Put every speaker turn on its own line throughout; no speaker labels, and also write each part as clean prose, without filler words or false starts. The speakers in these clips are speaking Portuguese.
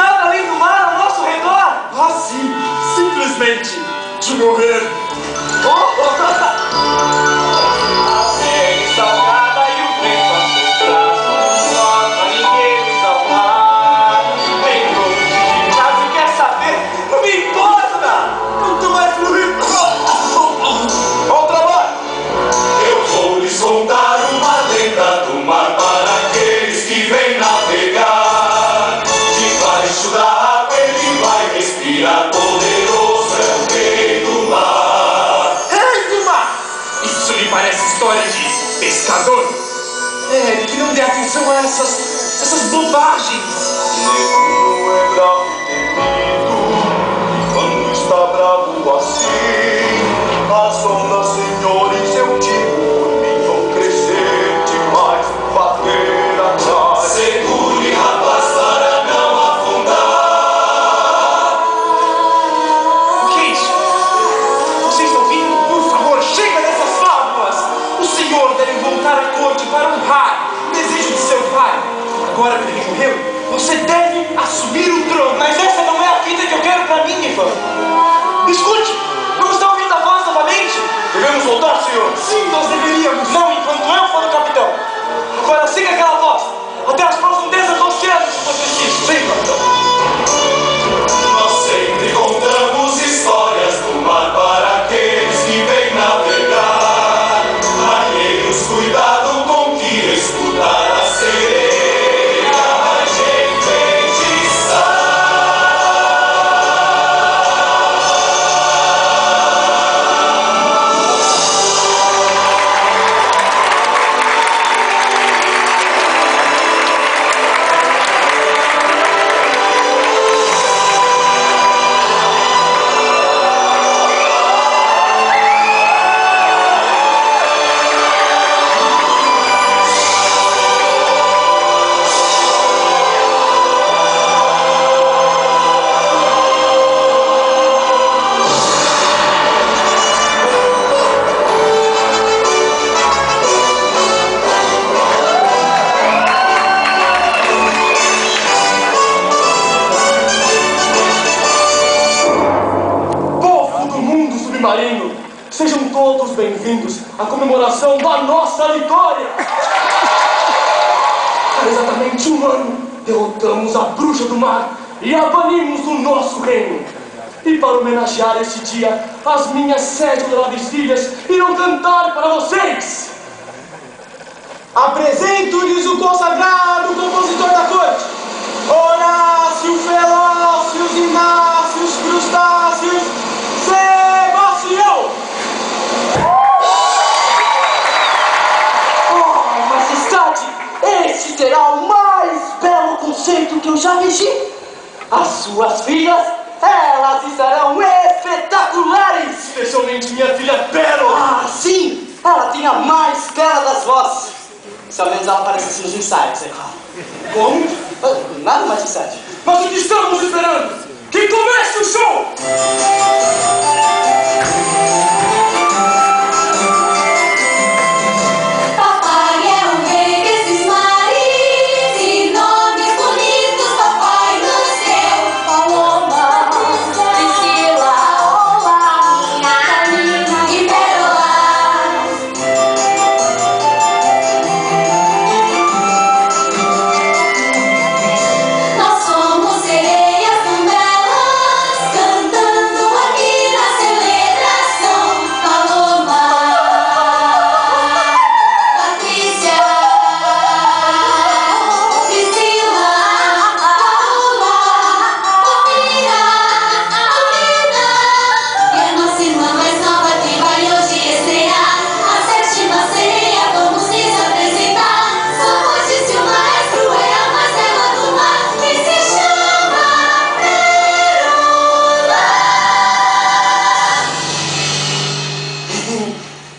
nada além do mar ao nosso redor.
Ah, sim, simplesmente de morrer.
Salgada e o vento a seus braços, nós a ninguém ao mar. Vem longe de casa e quer saber? Não me importa! Não tô mais fluindo. Bom trabalho!
Eu vou lhes contar uma lenda do mar para aqueles que vêm navegar. Debaixo da água ele vai respirar, poderoso é o rei do mar.
Rei do mar!
Isso me parece história de pescador.
É, que não dê atenção a essas bobagens.
Neguinho é bravo e temido, e quando está bravo assim, as ondas, senhores, eu digo, por mim vão crescer demais, bater atrás. Segure, rapaz, para não afundar.
O que é isso? Vocês estão ouvindo? Por favor, chega dessas fábulas! O senhor deve voltar à corte para honrar o desejo de seu pai. Agora que ele morreu, você deve assumir o trono. Mas essa não é a vida que eu quero pra mim, Ivan. Escute! Não está ouvindo a voz novamente?
Devemos voltar, senhor.
Sim, nós deveríamos. Não enquanto eu for o capitão. Agora siga aquela voz. Até as profundezas do oceano, se for preciso. Vem, capitão.
Nós sempre contamos histórias do mar para aqueles que vêm navegar. Marinheiros, cuidado com que escutar a sereia mais enfeitiçar.
Submarino, sejam todos bem-vindos à comemoração da nossa vitória! Há exatamente um ano, derrotamos a bruxa do mar e a banimos do nosso reino. E para homenagear este dia, as minhas 7 adoráveis filhas irão cantar para vocês! Apresento-lhes o consagrado compositor da corte, Horácio, Felócios, Inácios, Crustáceos, Sebastião! Oh, majestade, este será o mais belo concerto que eu já regi. As suas filhas, elas estarão espetaculares! Especialmente minha filha Pérola! Ah, sim! Ela tem a mais bela das vozes. Se ao menos ela aparece assim nos ensaios, é claro. Como? Nada, majestade. Mas o que estamos esperando? Que comece o show!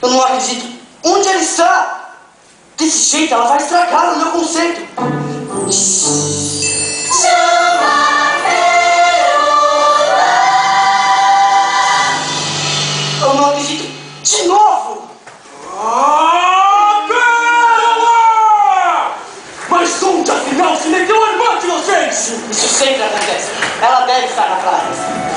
Eu não acredito. Onde ela está? Desse jeito ela vai estragar o meu conceito. Chama Pérola! Eu não acredito. De novo! Pérola! Mas onde afinal se meteu a irmã de vocês? Isso sempre acontece. Ela deve estar na praia.